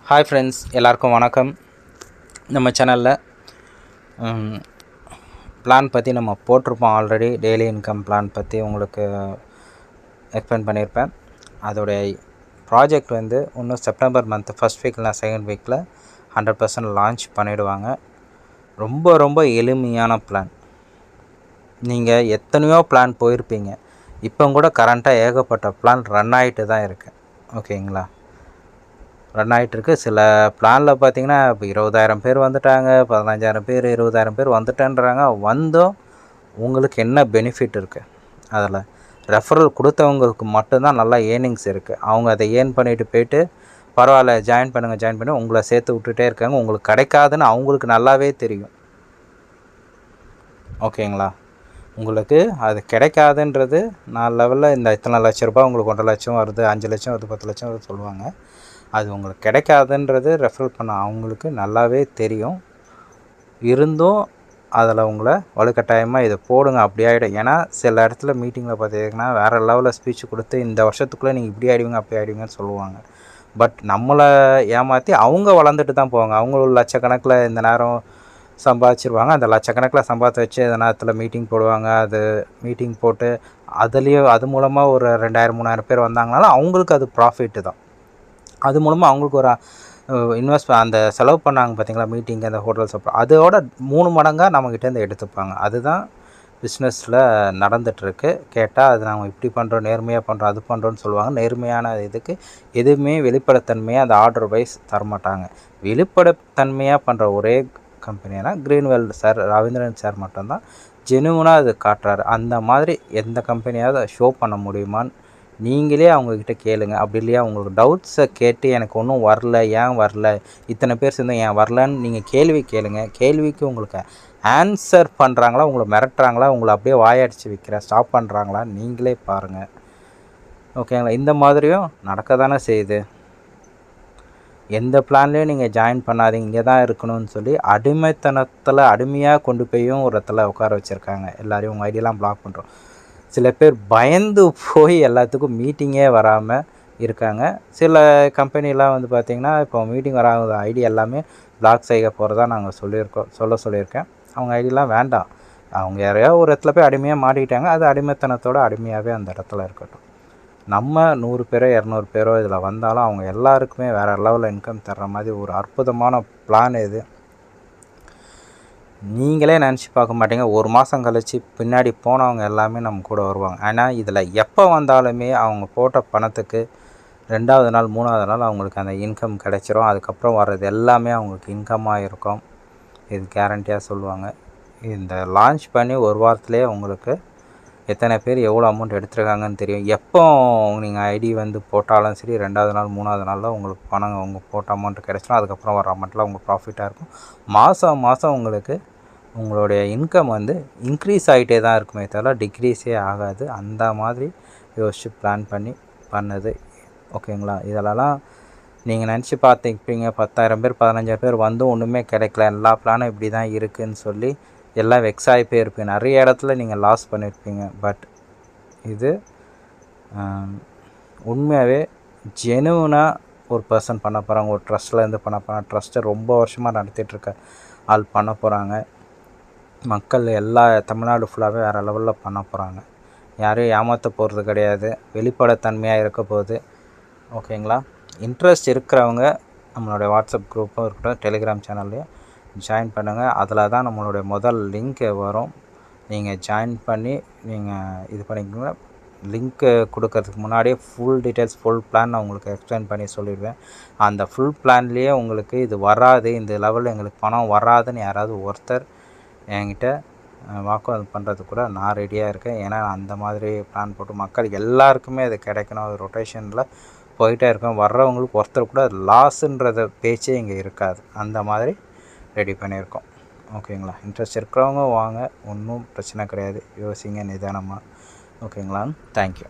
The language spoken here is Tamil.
ஹாய் ஃப்ரெண்ட்ஸ், எல்லாருக்கும் வணக்கம். நம்ம சேனலில் பிளான் பற்றி நம்ம போட்டிருப்போம் ஆல்ரெடி. டெய்லி இன்கம் பிளான் பற்றி உங்களுக்கு எக்ஸ்பிளைன் பண்ணியிருப்பேன். அதோடைய ப்ராஜெக்ட் இன்னும் செப்டம்பர் மந்த் ஃபஸ்ட் வீக் இல்லை செகண்ட் வீக்கில் 100% லான்ச் பண்ணிவிடுவாங்க. ரொம்ப ரொம்ப எளிமையான பிளான். நீங்கள் எத்தனையோ பிளான் போயிருப்பீங்க. இப்போ கூட கரண்ட்டாக ஏகப்பட்ட பிளான் ரன் ஆகிட்டு தான் இருக்குது. ஓகேங்களா? ரன் ஆகிட்டுருக்கு. சில பிளானில் பார்த்திங்கன்னா இப்போ 20,000 பேர் வந்துட்டாங்க, 15,000 பேர், 20,000 பேர் வந்துட்டேன்றாங்க. வந்தும் உங்களுக்கு என்ன பெனிஃபிட் இருக்குது? அதில் ரெஃபரல் கொடுத்தவங்களுக்கு மட்டும்தான் நல்லா ஏர்னிங்ஸ் இருக்குது. அவங்க அதை ஏர்ன் பண்ணிவிட்டு போய்ட்டு பரவாயில்ல ஜாயின் பண்ணி உங்களை சேர்த்து விட்டுட்டே இருக்காங்க. உங்களுக்கு கிடைக்காதுன்னு அவங்களுக்கு நல்லாவே தெரியும். ஓகேங்களா? உங்களுக்கு அது கிடைக்காதுன்றது 4 லெவலில் இந்த இத்தனை லட்ச ரூபாய் உங்களுக்கு 1.5 லட்சம் வருது, 5 லட்சம் வருது, 10 லட்சம் வருது சொல்லுவாங்க. அது உங்களுக்கு கிடைக்காதுன்றது ரெஃபர் பண்ண அவங்களுக்கு நல்லாவே தெரியும். இருந்தும் அதில் உங்களை வலுக்கட்டாயமாக இதை போடுங்க அப்படி ஆகிடும். ஏன்னா சில இடத்துல மீட்டிங்கில் பார்த்தீங்கன்னா வேறு லெவலில் ஸ்பீச் கொடுத்து இந்த வருஷத்துக்குள்ளே நீங்கள் இப்படி ஆகிடுவீங்க அப்படி ஆகிடுவீங்கன்னு சொல்லுவாங்க. பட் நம்மளை ஏமாற்றி அவங்க வளர்ந்துட்டு தான் போவாங்க. அவங்களும் லட்சக்கணக்கில் இந்த நேரம் சம்பாதிச்சிருவாங்க. அந்த லட்சக்கணக்கில் சம்பாதிச்சு வச்சு இந்த நேரத்தில் மீட்டிங் போடுவாங்க. அது மீட்டிங் போட்டு அதுலேயும் அது மூலமாக ஒரு 2,000 3,000 பேர் வந்தாங்கனாலும் அவங்களுக்கு அது ப்ராஃபிட்டு தான். அது மூலமாக அவங்களுக்கு ஒரு அந்த செலவு பண்ணாங்க பார்த்திங்களா மீட்டிங், அந்த ஹோட்டல் சாப்பிட்றோம், அதோட 3 மடங்காக நம்மக்கிட்டேருந்து எடுத்துப்பாங்க. அதுதான் பிஸ்னஸில் நடந்துகிட்ருக்கு. கேட்டால் அது நாங்கள் இப்படி பண்ணுறோம், நேர்மையாக பண்ணுறோம், அது பண்ணுறோன்னு சொல்லுவாங்க. நேர்மையான இதுக்கு எதுவுமே வெளிப்படைத்தன்மையாக அந்த ஆர்டர் வைஸ் தரமாட்டாங்க. வெளிப்படைத்தன்மையாக பண்ணுற ஒரே கம்பெனினா கிரீன்வெல் சார், ரவீந்திரன் சார் மட்டும்தான் ஜெனுவனாக அது காட்டுறாரு. அந்த மாதிரி எந்த கம்பெனியாவது ஷோ பண்ண முடியுமான்னு நீங்களே அவங்கக்கிட்ட கேளுங்க. அப்படி இல்லையா உங்களுக்கு டவுட்ஸை கேட்டு எனக்கு ஒன்றும் வரல, ஏன் வரல, இத்தனை பேர் சேர்ந்து ஏன் வரலன்னு நீங்கள் கேள்வி கேளுங்க. கேள்விக்கு உங்களுக்கு ஆன்சர் பண்ணுறாங்களா, உங்களை மிரட்டுறாங்களா, உங்களை அப்படியே வாயடிச்சு வைக்கிற ஸ்டாப் பண்ணுறாங்களா நீங்களே பாருங்கள். ஓகேங்களா? இந்த மாதிரியும் நடக்க தானே செய்யுது. எந்த பிளான்லேயும் நீங்கள் ஜாயின் பண்ணாதீங்க, இங்கே தான் இருக்கணும்னு சொல்லி அடிமைத்தனத்தில் அடிமையாக கொண்டு போயும் ஒரு இடத்துல உட்கார வச்சுருக்காங்க. எல்லோரையும் உங்கள் ஐடியெல்லாம் பிளாக் பண்ணுறோம். சில பேர் பயந்து போய் எல்லாத்துக்கும் மீட்டிங்கே வராமல் இருக்காங்க. சில கம்பெனிலாம் பார்த்திங்கன்னா இப்போ மீட்டிங் வராத ஐடி எல்லாமே பிளாக் செய்ய போகிறதா நாங்கள் சொல்லியிருக்கேன். அவங்க ஐடியெலாம் வேண்டாம். அவங்க யாரையோ ஒரு இடத்துல போய் அடிமையாக மாட்டிக்கிட்டாங்க. அது அடிமைத்தனத்தோட அடிமையாகவே அந்த இடத்துல இருக்கட்டும். நம்ம 100 பேரோ 200 பேரோ இதில் வந்தாலும் அவங்க எல்லாருக்குமே வேறு லெவலில் இன்கம் தர்ற மாதிரி ஒரு அற்புதமான பிளான் இது. நீங்களே நினச்சி பார்க்க மாட்டீங்க. ஒரு மாதம் கழித்து பின்னாடி போனவங்க எல்லாமே நம்ம கூட வருவாங்க. ஆனால் இதில் எப்போ வந்தாலுமே அவங்க போட்ட பணத்துக்கு 2வது நாள் 3வது நாள் அவங்களுக்கு அந்த இன்கம் கிடைச்சிரும். அதுக்கப்புறம் வர்றது எல்லாமே அவங்களுக்கு இன்கமாக இருக்கும். இது கேரண்டியாக சொல்லுவாங்க. இந்த லான்ச் பண்ணி ஒரு வாரத்துலேயே உங்களுக்கு எத்தனை பேர் எவ்வளோ அமௌண்ட் எடுத்துருக்காங்கன்னு தெரியும். எப்போ நீங்கள் ஐடி போட்டாலும் சரி 2வது நாள் 3வது நாளில் உங்களுக்கு பணம் உங்கள் போட்ட அமௌண்ட்டு கிடைச்சிடும். அதுக்கப்புறம் வர அமௌண்ட்டில் உங்களுக்கு ப்ராஃபிட்டாக இருக்கும். மாதம் உங்களுக்கு உங்களுடைய இன்கம் இன்க்ரீஸ் ஆகிட்டே தான் இருக்குமே தவிர டிக்ரீஸே ஆகாது. அந்த மாதிரி யோசித்து பிளான் பண்ணி பண்ணது. ஓகேங்களா? இதெல்லாம் நீங்கள் நினச்சி பார்த்துருப்பீங்க 10,000 பேர் 15,000 பேர் ஒன்றுமே கிடைக்கல, எல்லா பிளானும் இப்படி தான் இருக்குதுன்னு சொல்லி எல்லாம் வெக்ஸ் ஆகி போயிருப்பீங்க. நிறைய இடத்துல நீங்கள் லாஸ் பண்ணியிருப்பீங்க. பட் இது உண்மையாகவே ஜெனுவனாக ஒரு பர்சன் பண்ண போகிறாங்க. ஒரு ட்ரஸ்ட்லேருந்து பண்ண போகிறாங்க. ட்ரஸ்ட்டை ரொம்ப வருஷமாக நடத்திட்டுருக்க ஆள் பண்ண போகிறாங்க. மக்கள் எல்லா தமிழ்நாடு ஃபுல்லாகவே வேறு லெவலில் பண்ண போகிறாங்க. யாரையும் ஏமாற்ற போகிறது கிடையாது. வெளிப்படைத்தன்மையாக இருக்க போகுது. ஓகேங்களா? இன்ட்ரெஸ்ட் இருக்கிறவங்க நம்மளுடைய வாட்ஸ்அப் குரூப்பும் இருக்கட்டும், டெலிகிராம் சேனல்லையும் ஜாயின் பண்ணுங்கள். அதில் தான் நம்மளுடைய முதல் லிங்க் வரும். நீங்கள் ஜாயின் பண்ணி நீங்கள் இது பண்ணிக்கோங்க. லிங்க்கு கொடுக்கறதுக்கு முன்னாடியே ஃபுல் டீட்டெயில்ஸ், ஃபுல் பிளான் நான் உங்களுக்கு எக்ஸ்பிளைன் பண்ணி சொல்லிடுவேன். அந்த ஃபுல் பிளான்லேயே உங்களுக்கு இது வராது, இந்த லெவலில் எங்களுக்கு பணம் வராதுன்னு யாராவது ஒருத்தர் என்கிட்ட வாக்குவாதம் பண்ணுறதுக்கு கூட நான் ரெடியாக இருக்கேன். ஏன்னா அந்த மாதிரி பிளான் போட்டு மக்கள் எல்லாருக்குமே அது கிடைக்கணும். அது ரொட்டேஷனில் போயிட்டே இருக்கும். வர்றவங்களுக்கு ஒருத்தர் கூட லாஸுன்றத பேச்சே இங்கே இருக்காது. அந்த மாதிரி ரெடி பண்ணியிருக்கோம். ஓகேங்களா? இன்ட்ரெஸ்ட் இருக்கிறவங்க வாங்க, ஒன்றும் பிரச்சனை கிடையாது. யோசிங்க நிதானமாக. ஓகேங்களா? தேங்க்யூ.